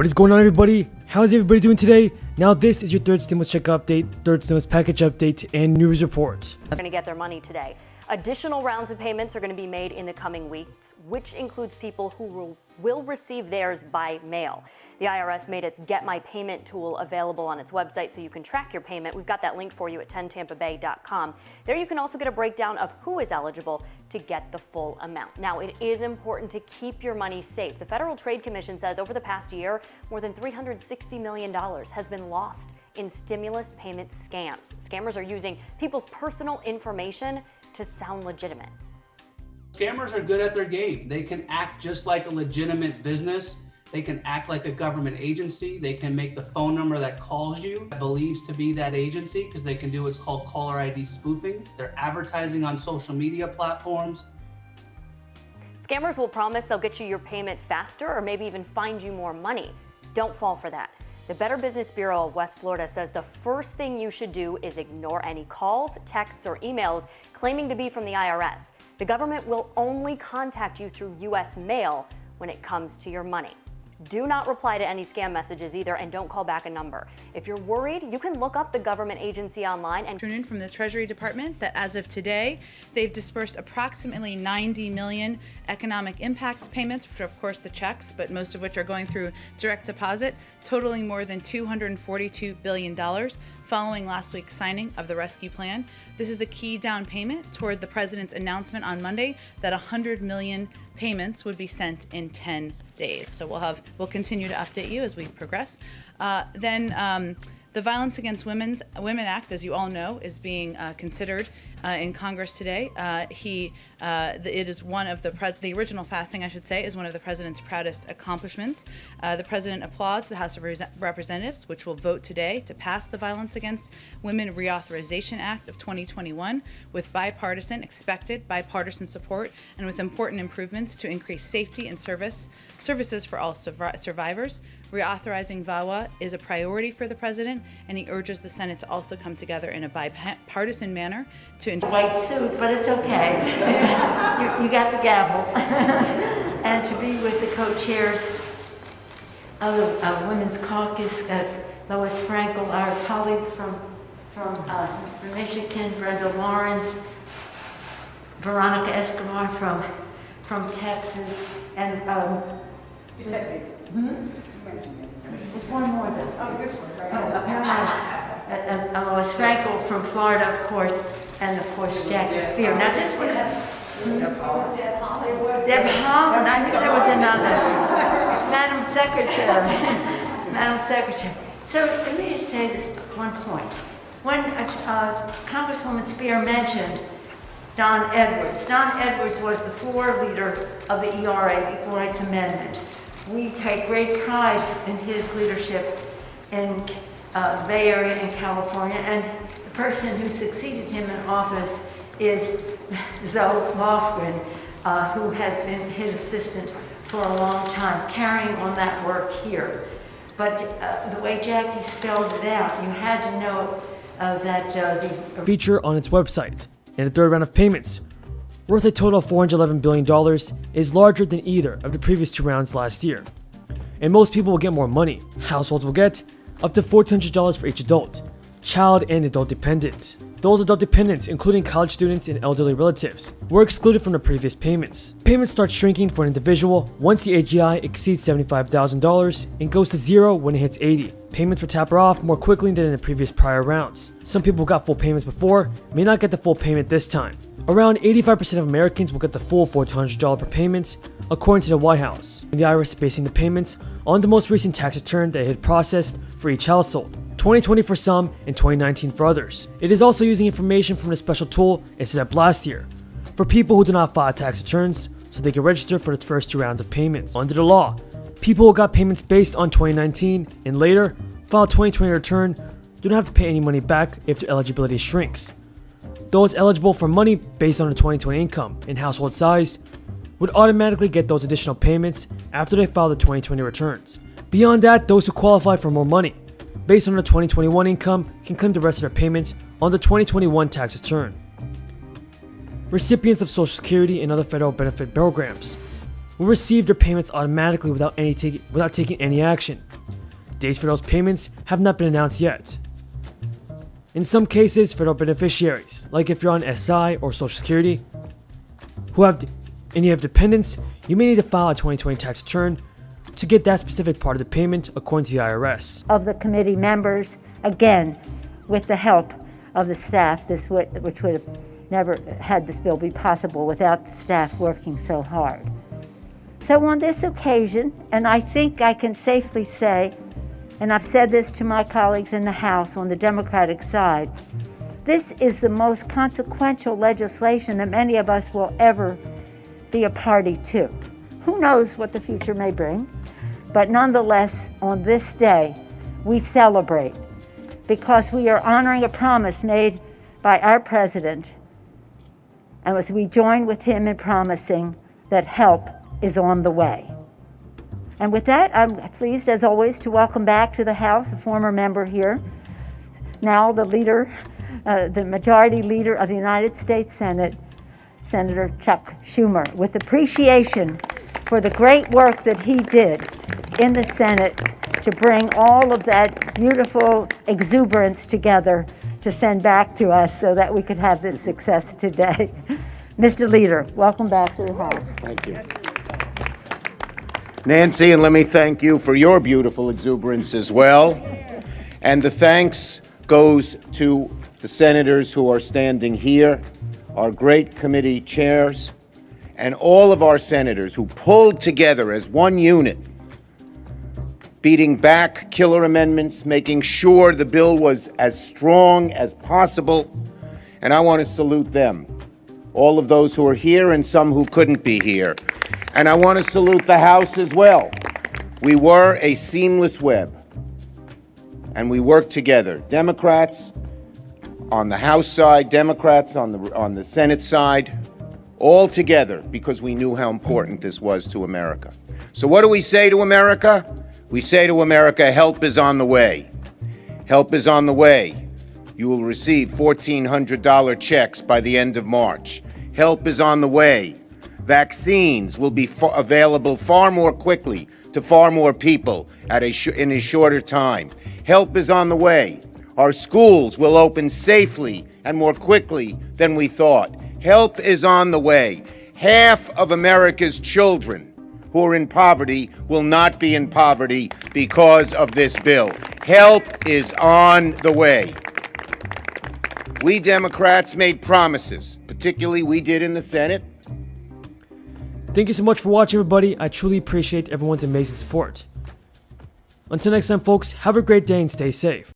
What is going on, everybody? How's everybody doing today? Now this is your third stimulus check update, third stimulus package update, and news report. They're going to get their money today. Additional rounds of payments are going to be made in the coming weeks, which includes people who will receive theirs by mail. The IRS made its Get My Payment tool available on its website so you can track your payment. We've got that link for you at 10tampabay.com. There you can also get a breakdown of who is eligible to get the full amount. Now, it is important to keep your money safe. The Federal Trade Commission says over the past year, more than $360 million has been lost in stimulus payment scams. Scammers are using people's personal information to sound legitimate. Scammers are good at their game. They can act just like a legitimate business. They can act like a government agency. They can make the phone number that calls you believes to be that agency because they can do what's called caller ID spoofing. They're advertising on social media platforms. Scammers will promise they'll get you your payment faster or maybe even find you more money. Don't fall for that. The Better Business Bureau of West Florida says the first thing you should do is ignore any calls, texts, or emails claiming to be from the IRS. The government will only contact you through U.S. mail when it comes to your money. Do not reply to any scam messages either, and don't call back a number. If you're worried, you can look up the government agency online and turn in from the Treasury Department that as of today, they've dispersed approximately 90 million economic impact payments, which are of course the checks, but most of which are going through direct deposit, totaling more than $242 billion following last week's signing of the rescue plan. This is a key down payment toward the president's announcement on Monday that 100 million payments would be sent in 10 days. So we'll continue to update you as we progress. The Violence Against Women Act, as you all know, is being considered in Congress today. It is one of the original fasting, I should say, is one of the president's proudest accomplishments. The president applauds the House of Representatives, which will vote today to pass the Violence Against Women Reauthorization Act of 2021 with expected bipartisan support, and with important improvements to increase safety and services for all survivors. Reauthorizing VAWA is a priority for the president, and he urges the Senate to also come together in a bipartisan manner to white suit, but it's okay. you got the gavel. And to be with the co-chairs of the Women's Caucus, Lois Frankel, our colleague from Michigan, Brenda Lawrence, Veronica Escobar from Texas, and you said there's one more though. Oh, this one, right? And Lois Frankel from Florida, of course, and of course Jackie Spear. Now this one, Deb Holland. Deb Holland. I think there was another. Madam Secretary. Madam Secretary. So let me just say this one point. When Congresswoman Spear mentioned Don Edwards was the floor leader of the ERA, Equal Rights Amendment. We take great pride in his leadership in the Bay Area in California, and the person who succeeded him in office is Zoe Lofgren, who has been his assistant for a long time, carrying on that work here. But the way Jackie spelled it out, you had to know that the feature on its website, and the third round of payments, worth a total of $411 billion, is larger than either of the previous two rounds last year. And most people will get more money. Households will get up to $1,400 for each adult, child and adult dependent. Those adult dependents, including college students and elderly relatives, were excluded from the previous payments. Payments start shrinking for an individual once the AGI exceeds $75,000 and goes to zero when it hits 80. Payments will taper off more quickly than in the previous prior rounds. Some people who got full payments before may not get the full payment this time. Around 85% of Americans will get the full $1,400 per payment, according to the White House. And the IRS is basing the payments on the most recent tax return that it had processed for each household, 2020 for some and 2019 for others. It is also using information from the special tool it set up last year for people who do not file tax returns so they can register for the first two rounds of payments. Under the law, people who got payments based on 2019 and later file 2020 return do not have to pay any money back if their eligibility shrinks. Those eligible for money based on their 2020 income and household size would automatically get those additional payments after they file the 2020 returns. Beyond that, those who qualify for more money based on their 2021 income can claim the rest of their payments on the 2021 tax return. Recipients of Social Security and other federal benefit programs will receive their payments automatically without taking any action. Dates for those payments have not been announced yet. In some cases, federal beneficiaries, like if you're on SSI or Social Security, and you have dependents, you may need to file a 2020 tax return to get that specific part of the payment according to the IRS. Of the committee members, again, with the help of the staff, which would have never had this bill be possible without the staff working so hard. So on this occasion, and I think I can safely say, and I've said this to my colleagues in the House on the Democratic side, this is the most consequential legislation that many of us will ever be a party to. Who knows what the future may bring, but nonetheless, on this day, we celebrate because we are honoring a promise made by our president, and as we join with him in promising that help is on the way. And with that, I'm pleased, as always, to welcome back to the House a former member here, now the leader, the majority leader of the United States Senate, Senator Chuck Schumer, with appreciation for the great work that he did in the Senate to bring all of that beautiful exuberance together to send back to us so that we could have this success today. Mr. Leader, welcome back to the House. Thank you. Nancy, and let me thank you for your beautiful exuberance as well. And the thanks goes to the senators who are standing here, our great committee chairs, and all of our senators who pulled together as one unit, beating back killer amendments, making sure the bill was as strong as possible. And I want to salute them, all of those who are here and some who couldn't be here. And I want to salute the House as well. We were a seamless web, and we worked together. Democrats on the House side, Democrats on the Senate side, all together because we knew how important this was to America. So what do we say to America? We say to America, help is on the way. Help is on the way. You will receive $1,400 checks by the end of March. Help is on the way. Vaccines will be available far more quickly to far more people in a shorter time. Help is on the way. Our schools will open safely and more quickly than we thought. Help is on the way. Half of America's children who are in poverty will not be in poverty because of this bill. Help is on the way. We Democrats made promises, particularly we did in the Senate. Thank you so much for watching, everybody. I truly appreciate everyone's amazing support. Until next time, folks, have a great day and stay safe.